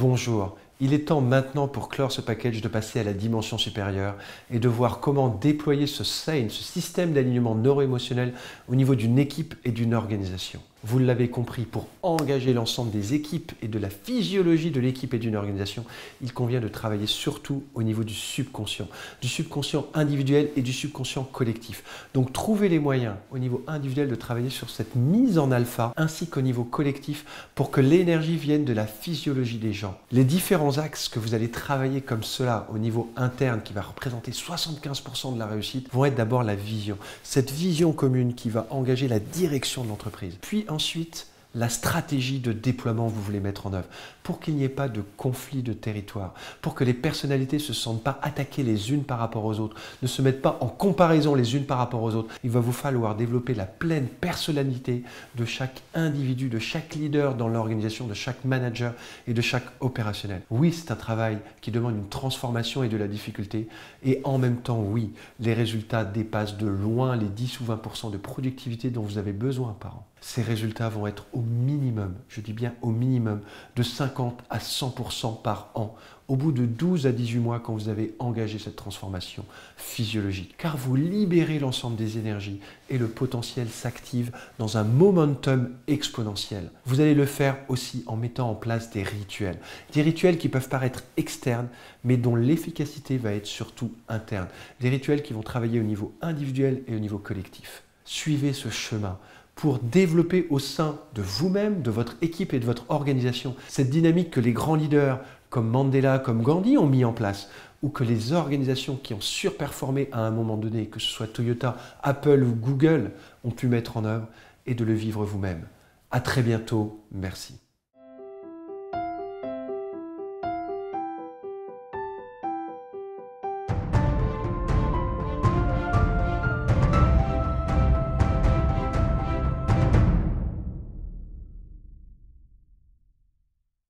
Bonjour, il est temps maintenant pour clore ce package de passer à la dimension supérieure et de voir comment déployer ce SANE, ce système d'alignement neuro-émotionnel au niveau d'une équipe et d'une organisation. Vous l'avez compris, pour engager l'ensemble des équipes et de la physiologie de l'équipe et d'une organisation, il convient de travailler surtout au niveau du subconscient individuel et du subconscient collectif. Donc trouvez les moyens au niveau individuel de travailler sur cette mise en alpha ainsi qu'au niveau collectif pour que l'énergie vienne de la physiologie des gens. Les différents axes que vous allez travailler comme cela au niveau interne qui va représenter 75% de la réussite vont être d'abord la vision. Cette vision commune qui va engager la direction de l'entreprise. Puis ensuite, la stratégie de déploiement que vous voulez mettre en œuvre pour qu'il n'y ait pas de conflit de territoire, pour que les personnalités ne se sentent pas attaquées les unes par rapport aux autres, ne se mettent pas en comparaison les unes par rapport aux autres. Il va vous falloir développer la pleine personnalité de chaque individu, de chaque leader dans l'organisation, de chaque manager et de chaque opérationnel. Oui, c'est un travail qui demande une transformation et de la difficulté et en même temps, oui, les résultats dépassent de loin les 10 ou 20% de productivité dont vous avez besoin par an. Ces résultats vont être au minimum, je dis bien au minimum, de 50 à 100% par an, au bout de 12 à 18 mois quand vous avez engagé cette transformation physiologique. Car vous libérez l'ensemble des énergies et le potentiel s'active dans un momentum exponentiel. Vous allez le faire aussi en mettant en place des rituels qui peuvent paraître externes, mais dont l'efficacité va être surtout interne. Des rituels qui vont travailler au niveau individuel et au niveau collectif. Suivez ce chemin pour développer au sein de vous-même, de votre équipe et de votre organisation cette dynamique que les grands leaders comme Mandela, comme Gandhi ont mis en place, ou que les organisations qui ont surperformé à un moment donné, que ce soit Toyota, Apple ou Google, ont pu mettre en œuvre et de le vivre vous-même. À très bientôt, merci.